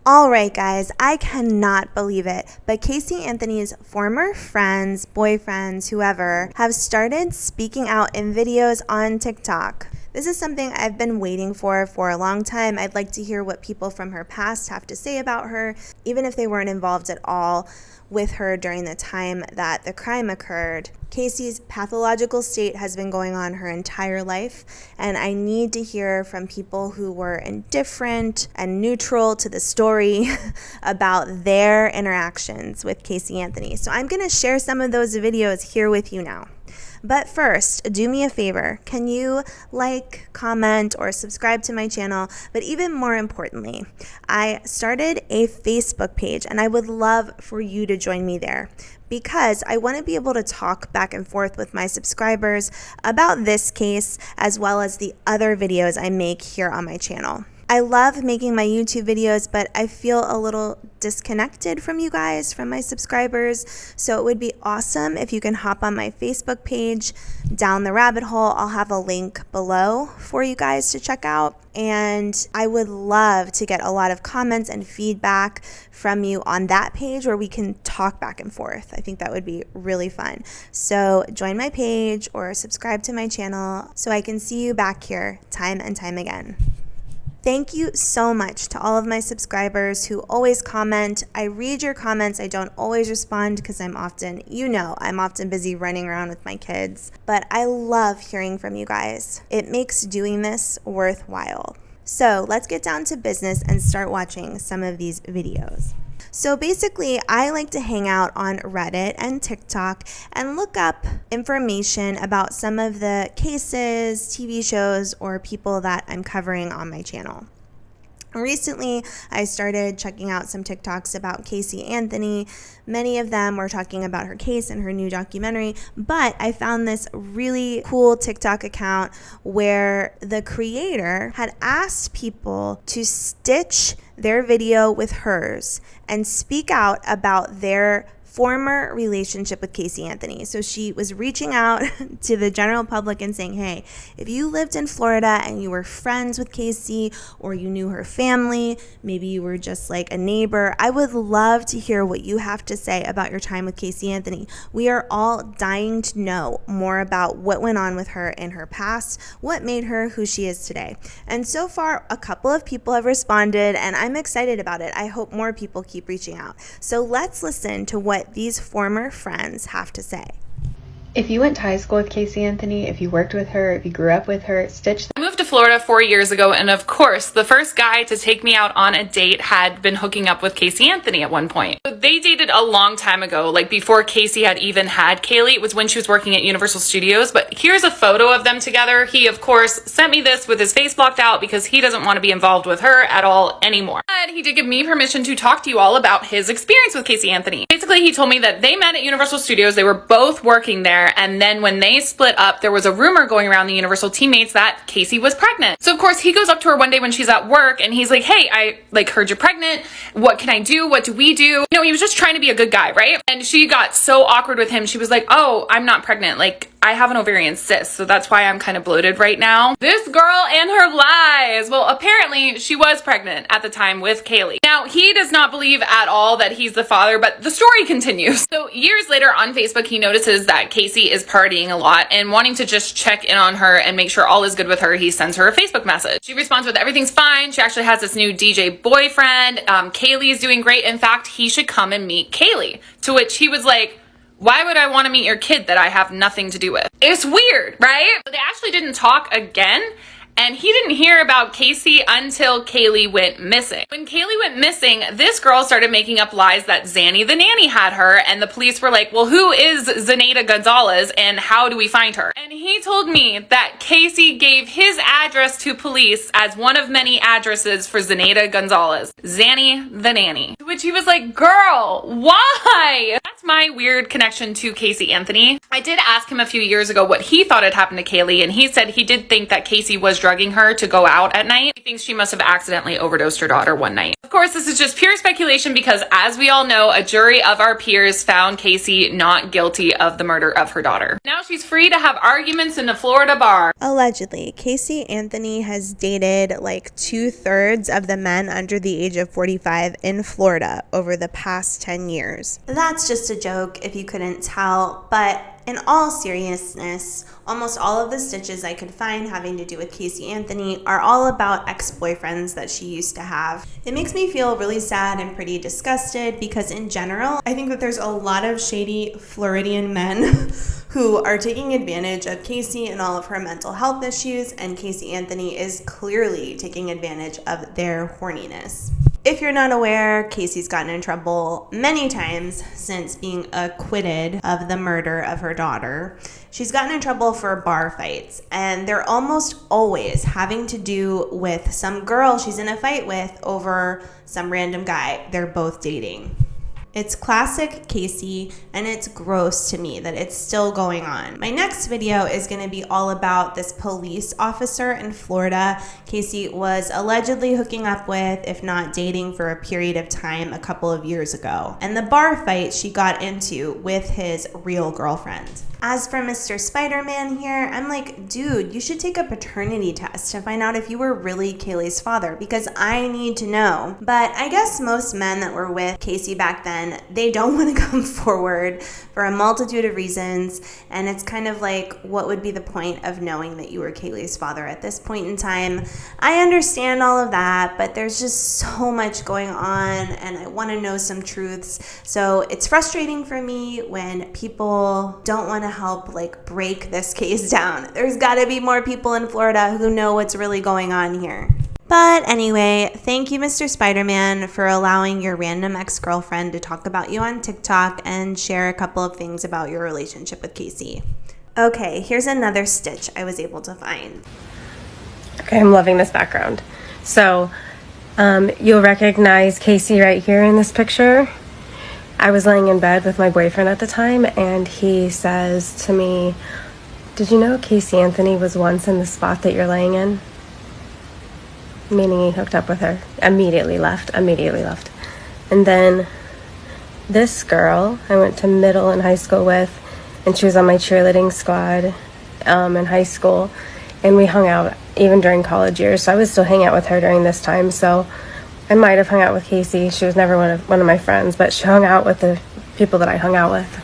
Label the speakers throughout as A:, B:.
A: All right, guys, I cannot believe it, but Casey Anthony's former friends, boyfriends, whoever, have started speaking out in videos on TikTok. This is something I've been waiting for a long time. I'd like to hear what people from her past have to say about her, even if they weren't involved at all with her during the time that the crime occurred. Casey's pathological state has been going on her entire life, and I need to hear from people who were indifferent and neutral to the story about their interactions with Casey Anthony. So I'm going to share some of those videos here with you now. But first, do me a favor. Can you like, comment, or subscribe to my channel? But even more importantly, I started a Facebook page, and I would love for you to join me there because I want to be able to talk back and forth with my subscribers about this case as well as the other videos I make here on my channel. I love making my YouTube videos, but I feel a little disconnected from you guys, from my subscribers. So it would be awesome if you can hop on my Facebook page, Down the Rabbit Hole. I'll have a link below for you guys to check out. And I would love to get a lot of comments and feedback from you on that page where we can talk back and forth. I think that would be really fun. So join my page or subscribe to my channel so I can see you back here time and time again. Thank you so much to all of my subscribers who always comment. I read your comments. I don't always respond because I'm often busy running around with my kids. But I love hearing from you guys. It makes doing this worthwhile. So let's get down to business and start watching some of these videos. So basically, I like to hang out on Reddit and TikTok and look up information about some of the cases, TV shows, or people that I'm covering on my channel. Recently, I started checking out some TikToks about Casey Anthony. Many of them were talking about her case and her new documentary, but I found this really cool TikTok account where the creator had asked people to stitch their video with hers and speak out about their former relationship with Casey Anthony. So she was reaching out to the general public and saying, hey, if you lived in Florida and you were friends with Casey or you knew her family, maybe you were just like a neighbor, I would love to hear what you have to say about your time with Casey Anthony. We are all dying to know more about what went on with her in her past, what made her who she is today. And so far, a couple of people have responded, and I'm excited about it. I hope more people keep reaching out. So let's listen to what these former friends have to say.
B: If you went to high school with Casey Anthony, if you worked with her, if you grew up with her, stitch.
C: I moved to Florida 4 years ago, and of course, the first guy to take me out on a date had been hooking up with Casey Anthony at one point. So they dated a long time ago, like before Casey had even had Kaylee. It was when she was working at Universal Studios, but here's a photo of them together. He, of course, sent me this with his face blocked out because he doesn't want to be involved with her at all anymore. But he did give me permission to talk to you all about his experience with Casey Anthony. Basically, he told me that they met at Universal Studios. They were both working there, and then when they split up, there was a rumor going around the Universal teammates that Casey was pregnant. So of course he goes up to her one day when she's at work and he's like, hey, I heard you're pregnant. What can I do? What do we do? You know, he was just trying to be a good guy, right? And she got so awkward with him. She was like, oh, I'm not pregnant. Like, I have an ovarian cyst, so that's why I'm kind of bloated right now. This girl and her lies. Well, apparently she was pregnant at the time with Kaylee. Now, he does not believe at all that he's the father, but the story continues. So years later on Facebook, he notices that Casey is partying a lot, and wanting to just check in on her and make sure all is good with her, he sends her a Facebook message. She responds with everything's fine. She actually has this new DJ boyfriend. Kaylee is doing great. In fact, he should come and meet Kaylee. To which he was like, why would I want to meet your kid that I have nothing to do with? It's weird, right? But they actually didn't talk again. And he didn't hear about Casey until Kaylee went missing. When Kaylee went missing, this girl started making up lies that Zanny the nanny had her, and the police were like, well, who is Zenaida Gonzalez and how do we find her? And he told me that Casey gave his address to police as one of many addresses for Zenaida Gonzalez, Zanny the nanny. To which he was like, girl, why? That's my weird connection to Casey Anthony. I did ask him a few years ago what he thought had happened to Kaylee, and he said he did think that Casey was drugging her to go out at night. He thinks she must have accidentally overdosed her daughter one night. Of course, this is just pure speculation because, as we all know, a jury of our peers found Casey not guilty of the murder of her daughter. Now she's free to have arguments in a Florida bar.
A: Allegedly, Casey Anthony has dated like 2/3 of the men under the age of 45 in Florida over the past 10 years. That's just a joke if you couldn't tell, but in all seriousness, almost all of the stitches I could find having to do with Casey Anthony are all about ex-boyfriends that she used to have. It makes me feel really sad and pretty disgusted because in general, I think that there's a lot of shady Floridian men who are taking advantage of Casey and all of her mental health issues, and Casey Anthony is clearly taking advantage of their horniness. If you're not aware, Casey's gotten in trouble many times since being acquitted of the murder of her daughter. She's gotten in trouble for bar fights, and they're almost always having to do with some girl she's in a fight with over some random guy they're both dating. It's classic Casey, and it's gross to me that it's still going on. My next video is going to be all about this police officer in Florida Casey was allegedly hooking up with, if not dating, for a period of time a couple of years ago, and the bar fight she got into with his real girlfriend. As for Mr. Spider-Man here, I'm like, dude, you should take a paternity test to find out if you were really Kaylee's father, because I need to know. But I guess most men that were with Casey back then, they don't want to come forward for a multitude of reasons, and it's kind of like, what would be the point of knowing that you were Kaylee's father at this point in time? I understand all of that, but there's just so much going on, and I want to know some truths. So it's frustrating for me when people don't want to help break this case down. There's got to be more people in Florida who know what's really going on here. But anyway, thank you, Mr. Spider-Man, for allowing your random ex-girlfriend to talk about you on TikTok and share a couple of things about your relationship with Casey. Okay, here's another stitch I was able to find.
D: Okay, I'm loving this background. So, you'll recognize Casey right here in this picture. I was laying in bed with my boyfriend at the time, and he says to me, "Did you know Casey Anthony was once in the spot that you're laying in?" Meaning he hooked up with her. Immediately left. And then this girl I went to middle and high school with, and she was on my cheerleading squad in high school, and we hung out even during college years, so I would still hang out with her during this time. So I might have hung out with Casey. She was never one of my friends, but she hung out with the people that I hung out with.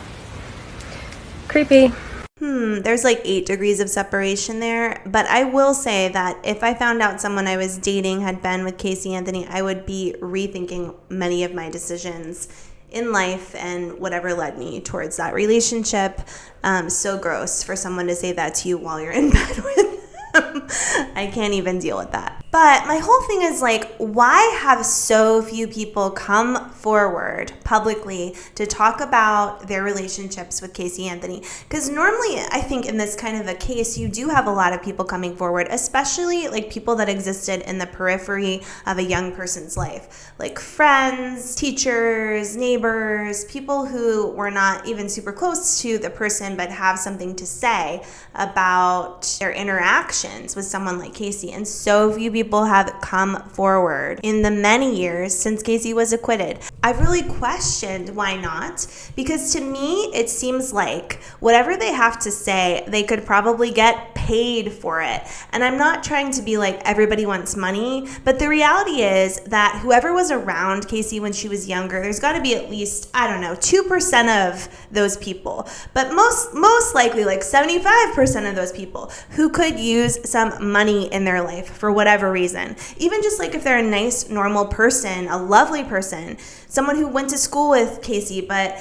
D: Creepy.
A: There's 8 degrees of separation there, but I will say that if I found out someone I was dating had been with Casey Anthony, I would be rethinking many of my decisions in life and whatever led me towards that relationship. So gross for someone to say that to you while you're in bed with them. I can't even deal with that. But my whole thing is why have so few people come forward publicly to talk about their relationships with Casey Anthony? Because normally I think in this kind of a case, you do have a lot of people coming forward, especially people that existed in the periphery of a young person's life, like friends, teachers, neighbors, people who were not even super close to the person but have something to say about their interactions with someone like Casey. And so few people have come forward in the many years since Casey was acquitted. I've really questioned why not, because to me it seems like whatever they have to say, they could probably get paid for it. And I'm not trying to be like everybody wants money, but the reality is that whoever was around Casey when she was younger, there's got to be at least, 2% of those people, but most likely 75% of those people who could use some money in their life for whatever reason. Even just if they're a nice, normal person, a lovely person, someone who went to school with Casey, but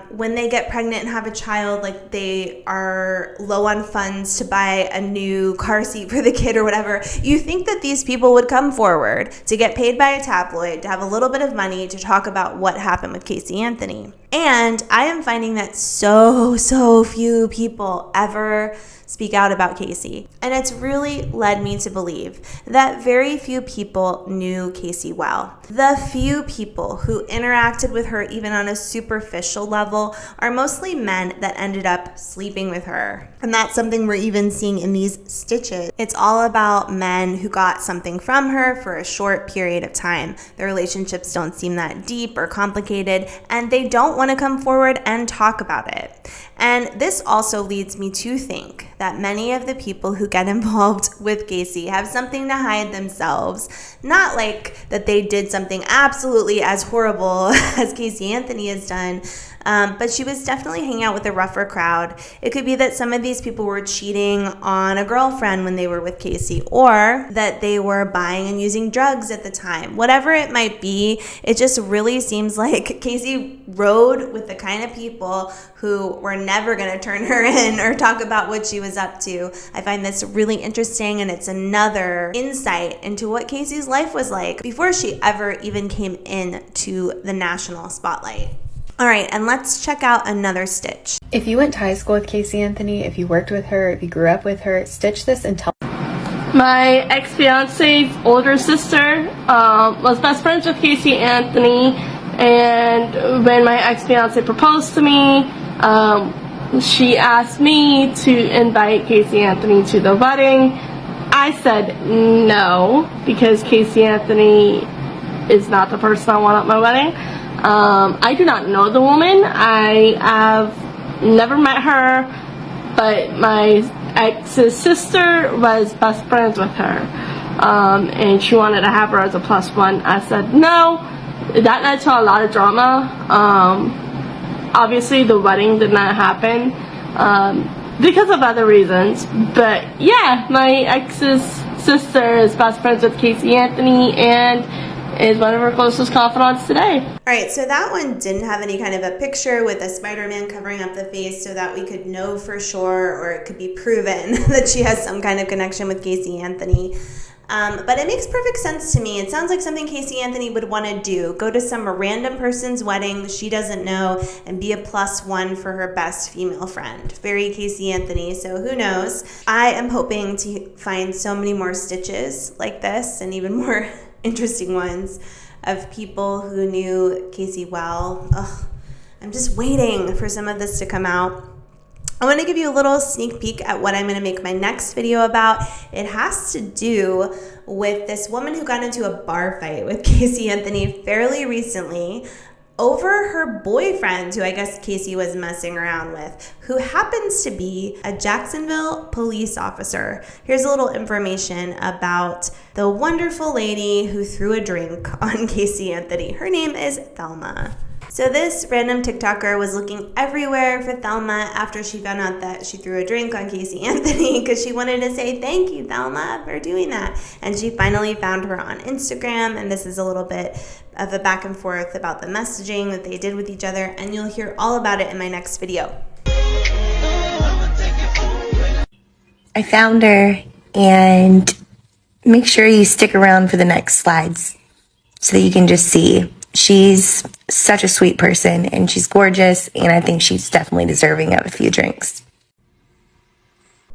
A: when they get pregnant and have a child, they are low on funds to buy a new car seat for the kid or whatever, you think that these people would come forward to get paid by a tabloid, to have a little bit of money to talk about what happened with Casey Anthony. And I am finding that so few people ever speak out about Casey. And it's really led me to believe that very few people knew Casey well. The few people who interacted with her even on a superficial level are mostly men that ended up sleeping with her. And that's something we're even seeing in these stitches. It's all about men who got something from her for a short period of time. Their relationships don't seem that deep or complicated, and they don't want to come forward and talk about it. And this also leads me to think that many of the people who get involved with Casey have something to hide themselves. Not like that they did something absolutely as horrible as Casey Anthony has done, but she was definitely hanging out with a rougher crowd. It could be that some of these people were cheating on a girlfriend when they were with Casey, or that they were buying and using drugs at the time. Whatever it might be, it just really seems like Casey rode with the kind of people who were never going to turn her in or talk about what she was up to. I find this really interesting, and it's another insight into what Casey's life was like before she ever even came into the national spotlight. All right, and let's check out another stitch.
B: If you went to high school with Casey Anthony, if you worked with her, if you grew up with her, stitch this and tell.
E: My ex-fiance's older sister was best friends with Casey Anthony, and when my ex-fiance proposed to me, she asked me to invite Casey Anthony to the wedding. I said no, because Casey Anthony is not the person I want at my wedding. I do not know the woman. I have never met her, but my ex's sister was best friends with her, and she wanted to have her as a plus one. I said no. That led to a lot of drama. Obviously the wedding did not happen because of other reasons, but yeah, my ex's sister is best friends with Casey Anthony and is one of her closest confidants today.
A: All right, so that one didn't have any kind of a picture with a Spider-Man covering up the face so that we could know for sure, or it could be proven that she has some kind of connection with Casey Anthony. But it makes perfect sense to me. It sounds like something Casey Anthony would want to do. Go to some random person's wedding she doesn't know and be a plus one for her best female friend. Very Casey Anthony, so who knows? I am hoping to find so many more stitches like this, and even more interesting ones of people who knew Casey well. Ugh, I'm just waiting for some of this to come out. I want to give you a little sneak peek at what I'm going to make my next video about. It has to do with this woman who got into a bar fight with Casey Anthony fairly recently over her boyfriend, who I guess Casey was messing around with, who happens to be a Jacksonville police officer. Here's a little information about the wonderful lady who threw a drink on Casey Anthony. Her name is Thelma. So this random TikToker was looking everywhere for Thelma after she found out that she threw a drink on Casey Anthony, because she wanted to say thank you, Thelma, for doing that. And she finally found her on Instagram, and this is a little bit of a back and forth about the messaging that they did with each other, and you'll hear all about it in my next video.
F: I found her, and make sure you stick around for the next slides so that you can just see. She's such a sweet person, and she's gorgeous, and I think she's definitely deserving of a few drinks.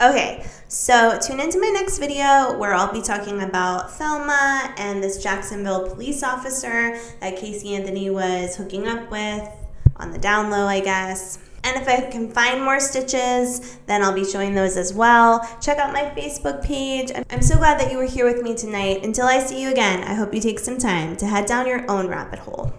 A: Okay, so tune into my next video where I'll be talking about Thelma and this Jacksonville police officer that Casey Anthony was hooking up with on the down low, I guess. And if I can find more stitches, then I'll be showing those as well. Check out my Facebook page. I'm so glad that you were here with me tonight. Until I see you again, I hope you take some time to head down your own rabbit hole.